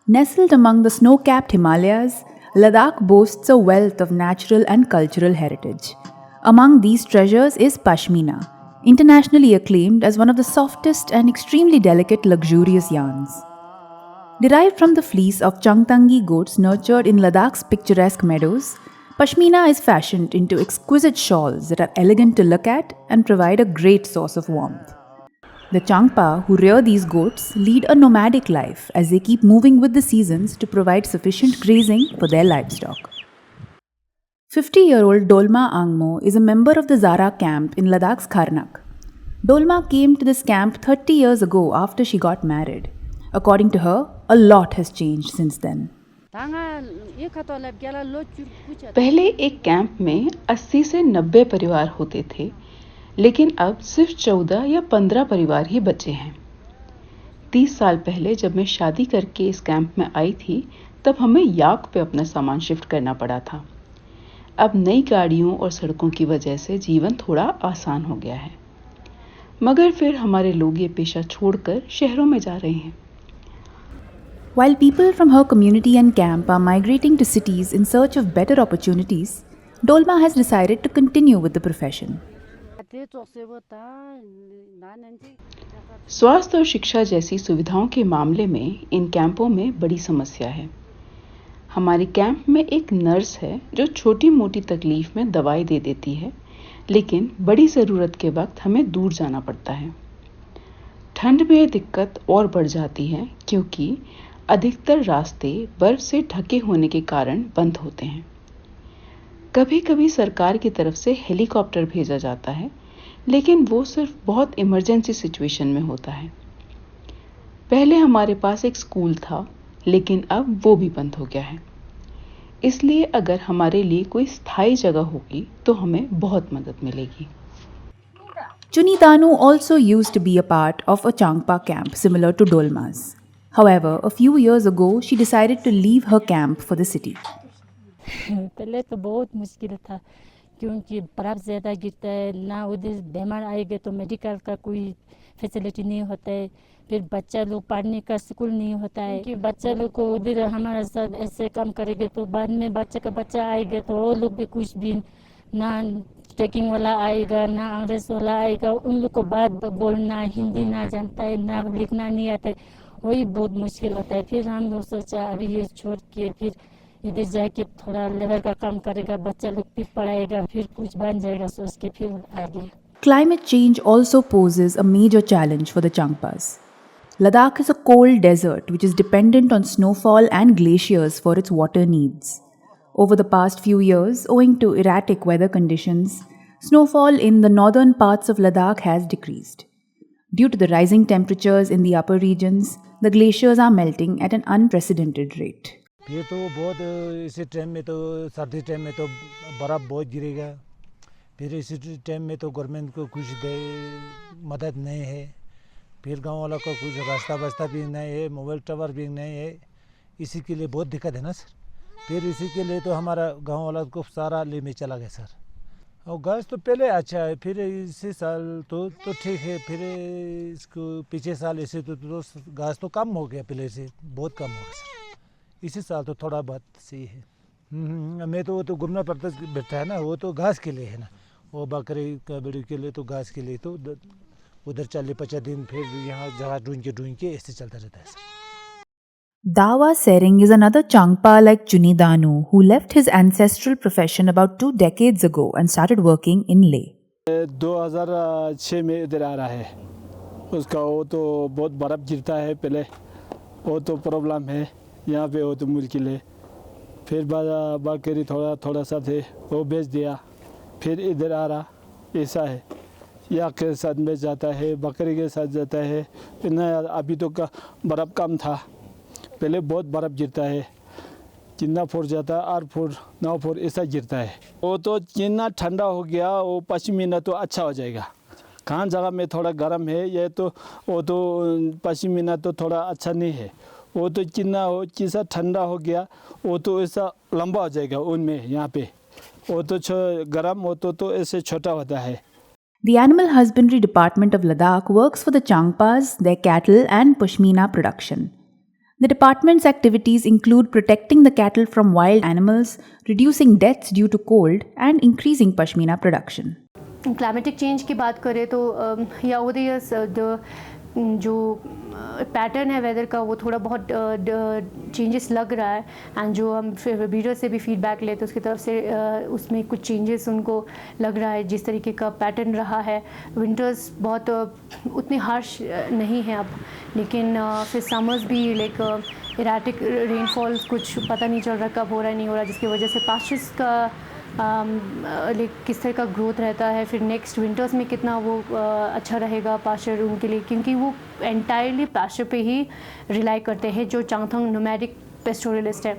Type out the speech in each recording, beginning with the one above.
Nestled among the snow-capped Himalayas, Ladakh boasts a wealth of natural and cultural heritage. Among these treasures is Pashmina, internationally acclaimed as one of the softest and extremely delicate luxurious yarns. Derived from the fleece of Changtangi goats nurtured in Ladakh's picturesque meadows, Pashmina is fashioned into exquisite shawls that are elegant to look at and provide a great source of warmth. The Changpa, who rear these goats, lead a nomadic life as they keep moving with the seasons to provide sufficient grazing for their livestock. 50-year-old Dolma Angmo is a member of the Zara camp in Ladakh's Kharnak. Dolma came to this camp 30 years ago after she got married. According to her, a lot has changed since then. पहले एक camp में 80 से 90 परिवार होते थे, लेकिन अब सिर्फ 14 या 15 परिवार ही बचे हैं। 30 साल पहले जब मैं शादी करके इस कैंप में आई थी, तब हमें याक पे अपना सामान शिफ्ट करना पड़ा था। अब नई गाड़ियों और सड़कों की वजह से जीवन थोड़ा आसान हो गया है, मगर फिर हमारे लोग ये पेशा छोड़कर शहरों में जा रहे हैं। While people from her community and camp are migrating to cities in search of better opportunities, Dolma has decided to continue with the profession. स्वास्थ्य और शिक्षा जैसी सुविधाओं के मामले में इन कैंपों में बड़ी समस्या है। हमारे कैंप में एक नर्स है जो छोटी मोटी तकलीफ में दवाई दे देती है, लेकिन बड़ी ज़रूरत के वक्त हमें दूर जाना पड़ता है। ठंड में ये दिक्कत और बढ़ जाती है क्योंकि अधिकतर रास्ते बर्फ से ढके होने के कारण बंद होते हैं। कभी-कभी सरकार की तरफ से हेलीकॉप्टर भेजा जाता है, लेकिन वो सिर्फ बहुत इमरजेंसी सिचुएशन में होता है। पहले हमारे पास एक स्कूल था, लेकिन अब वो भी बंद हो गया है। इसलिए अगर हमारे लिए कोई स्थायी जगह होगी तो हमें बहुत मदद मिलेगी। Chunitanu also used to be a part of a Changpa camp similar to Dolma's. However, a few years ago, she decided to leave her camp for the city. पहले तो बहुत मुश्किल था क्योंकि बर्फ ज़्यादा गिरता है, ना उधर बीमार आएगा तो मेडिकल का कोई फैसिलिटी नहीं होता है, फिर बच्चा लोग पढ़ने का स्कूल नहीं होता है कि बच्चा लोग को उधर हमारे साथ ऐसे काम करेंगे तो बाद में बच्चा आएगा तो वो लोग भी कुछ भी ना ट्रेकिंग वाला आएगा ना अंग्रेज वाला आएगा, उन लोग को बात बोलना हिंदी ना जानता है ना लिखना नहीं आता है, वही बहुत मुश्किल होता है। फिर हम लोग सोचा अभी ये छोड़ के फिर इधर जाके थोड़ा लेबर का काम करेगा, बच्चा लोग भी पढ़ाएगा, फिर कुछ बन जाएगा सोच के फिर आगे। Climate change also poses a major challenge for the Changpas. Ladakh is a cold desert which is dependent on snowfall and glaciers for its water needs. Over the past few years, owing to erratic weather conditions, snowfall in the northern parts of Ladakh has decreased. Due to the rising temperatures in the upper regions, the glaciers are melting at an unprecedented rate. ये तो बहुत इसी time में तो सर्दी time में तो बर्फ़ बहुत गिरेगा, फिर इसी टाइम में तो गवर्नमेंट को कुछ मदद नहीं है, फिर गांव वालों को कुछ रास्ता भी नहीं है, मोबाइल टावर भी नहीं है, इसी के लिए बहुत दिक्कत है ना सर। फिर इसी के लिए तो हमारा गांव वाला को सारा ले में चला गया सर। और घास तो पहले अच्छा है, फिर इसी साल तो ठीक है, फिर इसको पिछले साल ऐसे तो घास तो कम हो गया, पहले से बहुत कम हो गया सर। इसी साल तो थोड़ा बहुत सही है। मैं तो वो तो घूमना पड़ता बैठा है ना, वो तो घास के लिए है ना, वो बकरी कबड़ी के लिए तो घास के लिए तो उधर 40-50 दिन फिर यहाँ जगह ढूंढ के ऐसे चलता रहता है sir. Dawa Sering is another Changpa like Chunidanu who left his ancestral profession about 2 decades ago and started working in Leh. 2006 में इधर आ रहा है, उसका वो तो बहुत बर्फ़ गिरता है, पहले वो तो प्रॉब्लम है यहाँ पे, वो तो मुश्किल है। फिर बकरी थोड़ा सा थे वो बेच दिया, फिर इधर आ रहा, ऐसा है। या के साथ में जाता है, बकरी के साथ जाता है, इतना अभी तो बर्फ़ कम था, पहले बहुत बर्फ़ गिरता है, जितना फुट जाता है 8 फुट 9 फुट ऐसा गिरता है। वो तो जितना ठंडा हो गया वो पश्चिमी तो अच्छा हो जाएगा। कहाँ जगह में थोड़ा गर्म है, ये तो वो तो पश्चिमी तो थोड़ा अच्छा नहीं है, वो तो जितना हो जैसा ठंडा हो गया वो तो ऐसा लंबा हो जाएगा उनमें, यहाँ पे वो तो गर्म वो तो ऐसे छोटा होता है। The Animal Husbandry Department of Ladakh works for the Changpas, their cattle and Pashmina production. The department's activities include protecting the cattle from wild animals, reducing deaths due to cold, and increasing pashmina production. Climatic change की बात करें तो या the जो pattern है weather का वो थोड़ा बहुत चेंजेस लग रहा है एंड जो हम ब्रीडर से भी फीडबैक लेते हैं उसकी तरफ से उसमें कुछ चेंजेस उनको लग रहा है जिस तरीके का पैटर्न रहा है विंटर्स बहुत उतने हार्श नहीं है अब लेकिन फिर समर्स भी लाइक इराटिक रेनफॉल्स कुछ पता नहीं चल रहा कब हो रहा है नहीं हो रहा जिसकी वजह से पास्चर्स का किस तरह का ग्रोथ रहता है फिर नेक्स्ट विंटर्स में कितना वो अच्छा रहेगा पास्चर उनके लिए क्योंकि वो एंटायरली पास्चर पे ही रिलाई करते हैं जो चांगथंग नोमैडिक पेस्टोरलिस्ट है.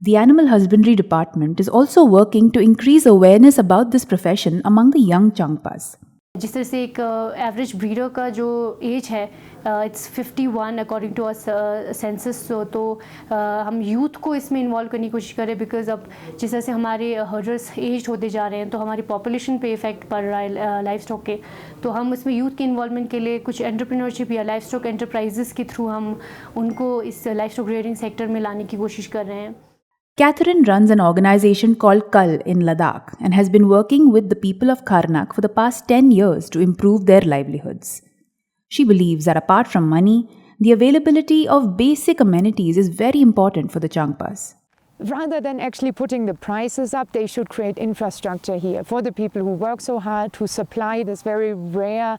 The Animal Husbandry Department is also working to increase awareness about this profession among the young Changpas. जिस तरह से एक एवरेज ब्रीडर का जो एज है इट्स 51 अकॉर्डिंग टू सेंसस तो हम यूथ को इसमें इन्वॉल्व करने की कोशिश करें बिकॉज अब जिस तरह से हमारे हर्डर्स एज होते जा रहे हैं तो हमारी पॉपुलेशन पे इफेक्ट पड़ रहा है लाइफ स्टॉक के तो हम इसमें यूथ के इन्वॉल्वमेंट के लिए कुछ एंटरप्रेन्योरशिप या लाइफ स्टॉक एंटरप्राइजेस के थ्रू हम उनको इस लाइफ स्टॉक रियरिंग सेक्टर में लाने की कोशिश कर रहे हैं. Catherine runs an organization called Kal in Ladakh and has been working with the people of Karnak for the past 10 years to improve their livelihoods. She believes that apart from money, the availability of basic amenities is very important for the Changpas. Rather than actually putting the prices up, they should create infrastructure here for the people who work so hard to supply this very rare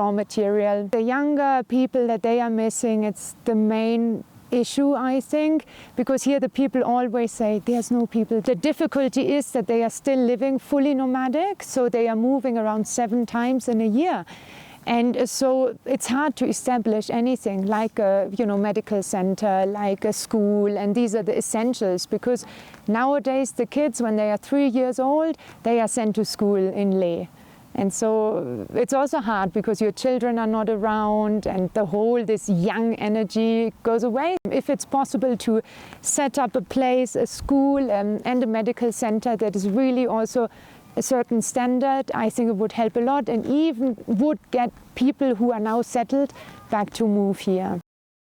raw material. The younger people that they are missing, it's the main issue, I think, because here the people always say there's no people. The difficulty is that they are still living fully nomadic, so they are moving around 7 times in a year. And so it's hard to establish anything like a medical center, like a school, and these are the essentials because nowadays the kids, when they are 3 years old, they are sent to school in Leh. And so it's also hard because your children are not around and the whole this young energy goes away. If it's possible to set up a place, a school and a medical center that is really also a certain standard, I think it would help a lot and even would get people who are now settled back to move here.